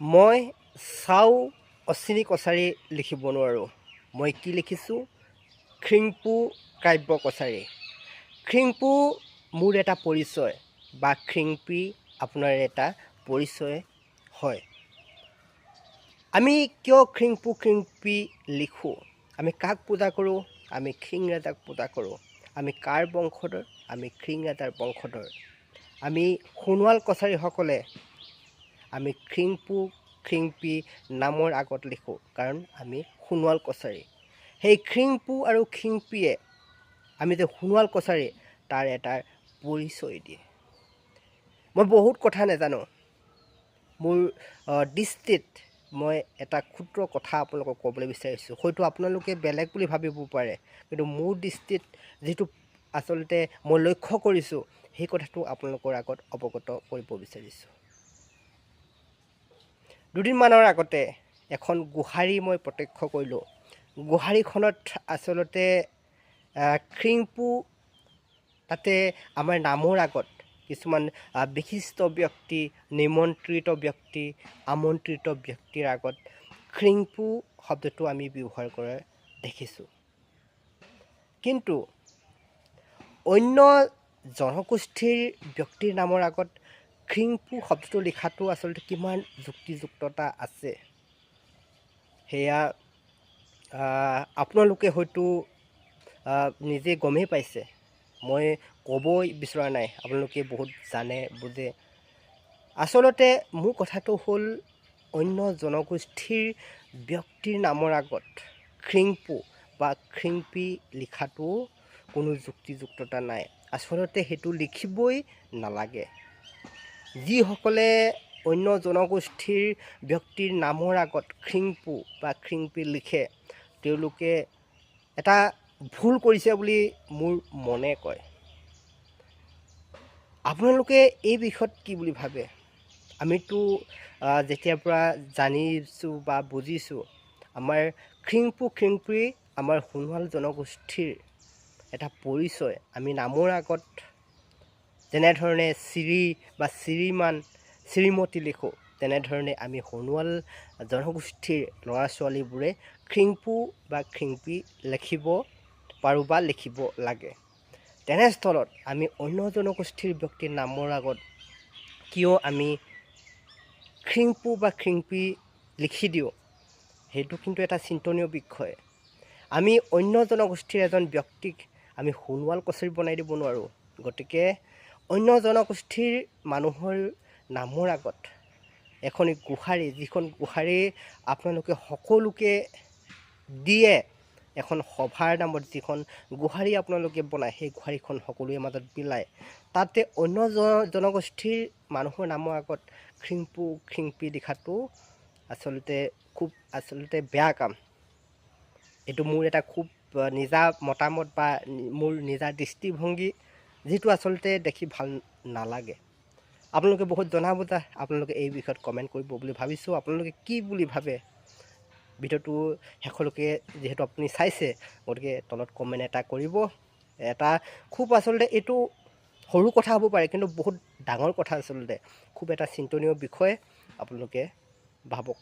মই চাও অচিনি কছাৰী লিখিব নোৱাৰোঁ। মই কি লিখিছোঁ? খিংপু কাব্য কছাৰী। খিংপু মোৰ এটা পৰিচয় বা খিংপি আপোনাৰ এটা পৰিচয় হয়। আমি কিয় খিংপি লিখোঁ? আমি কাক পূজা কৰোঁ? আমি খিং ৰাজাক পূজা কৰোঁ। আমি কাৰ বংশধৰ? আমি খিং ৰাজাৰ বংশধৰ। আমি সোণোৱাল কছাৰীসকলে আমি খিংপু খিংপি নামৰ আগত লিখোঁ, কাৰণ আমি সোণোৱাল কছাৰী। সেই খিংপু আৰু খিংপিয়ে আমি যে সোণোৱাল কছাৰী তাৰ এটা পৰিচয় দিয়ে। মই বহুত কথা নাজানো। মোৰ দৃষ্টিত মই এটা ক্ষুদ্ৰ কথা আপোনালোকক ক'বলৈ বিচাৰিছোঁ। হয়তো আপোনালোকে বেলেগ বুলি ভাবিব পাৰে, কিন্তু মোৰ দৃষ্টিত যিটো আচলতে মই লক্ষ্য কৰিছোঁ সেই কথাটো আপোনালোকৰ আগত অৱগত কৰিব বিচাৰিছোঁ। দুদিনমানৰ আগতে এখন গোহাৰি মই প্ৰত্যক্ষ কৰিলোঁ। গোহাৰিখনত আচলতে খিংপু তাতে আমাৰ নামৰ আগত কিছুমান বিশিষ্ট ব্যক্তি, নিমন্ত্ৰিত ব্যক্তি, আমন্ত্ৰিত ব্যক্তিৰ আগত খিংপু শব্দটো আমি ব্যৱহাৰ কৰা দেখিছোঁ। কিন্তু অন্য জনগোষ্ঠীৰ ব্যক্তিৰ নামৰ আগত খিংপু শব্দটো লিখাটো আচলতে কিমান যুক্তিযুক্ততা আছে, সেয়া আপোনালোকে হয়তো নিজে গমেই পাইছে। মই ক'বই বিচৰা নাই, আপোনালোকে বহুত জানে বুজে। আচলতে মোৰ কথাটো হ'ল, অন্য জনগোষ্ঠীৰ ব্যক্তিৰ নামৰ আগত খিংপু বা খিংপি লিখাটো কোনো যুক্তিযুক্ততা নাই। আচলতে সেইটো লিখিবই নালাগে। যিসকলে অন্য জনগোষ্ঠীৰ ব্যক্তিৰ নামৰ আগত খিংপু বা খিংপি লিখে, তেওঁলোকে এটা ভুল কৰিছে বুলি মোৰ মনে কয়। আপোনালোকে এই বিষয়ত কি বুলি ভাবে? আমিতো যেতিয়াৰ পৰা জানিছোঁ বা বুজিছোঁ, আমাৰ খিংপু খিংপি আমাৰ সোণোৱাল জনগোষ্ঠীৰ এটা পৰিচয়। আমি নামৰ আগত যেনেধৰণে শ্ৰী বা শ্ৰীমান, শ্ৰীমতী লিখোঁ, তেনেধৰণে আমি সোণোৱাল জনগোষ্ঠীৰ ল'ৰা ছোৱালীবোৰে খিংপু বা খিংপি লিখিব পাৰোঁ বা লিখিব লাগে। তেনেস্থলত আমি অন্য জনগোষ্ঠীৰ ব্যক্তিৰ নামৰ আগত কিয় আমি খিংপু বা খিংপি লিখি দিওঁ, সেইটো কিন্তু এটা চিন্তনীয় বিষয়। আমি অন্য জনগোষ্ঠীৰ এজন ব্যক্তিক আমি সোণোৱাল কছাৰী বনাই দিব নোৱাৰোঁ। গতিকে অন্য জনগোষ্ঠীৰ মানুহৰ নামৰ আগত এখন গোহাৰি, যিখন গোহাৰি আপোনালোকে সকলোকে দিয়ে, এখন সভাৰ নামত যিখন গোহাৰি আপোনালোকে বনায়, সেই গোহাৰিখন সকলোৰে মাজত বিলায়, তাতে অন্য জনগোষ্ঠীৰ মানুহৰ নামৰ আগত খিংপু খিংপি লিখাটো আচলতে বেয়া কাম। এইটো মোৰ এটা খুব নিজা মতামত বা মোৰ নিজা দৃষ্টিভংগী, যিটো আচলতে দেখি ভাল নালাগে। আপোনালোকে বহুত জনা বুজা, আপোনালোকে এই বিষয়ত কমেণ্ট কৰিব বুলি ভাবিছোঁ। আপোনালোকে কি বুলি ভাবে? ভিডিঅ'টো শেষলৈকে যিহেতু আপুনি চাইছে, গতিকে তলত কমেণ্ট এটা কৰিব। এটা খুব আচলতে এইটো সৰু কথা হ'ব পাৰে, কিন্তু বহুত ডাঙৰ কথা আচলতে। খুব এটা চিন্তনীয় বিষয়, আপোনালোকে ভাবক।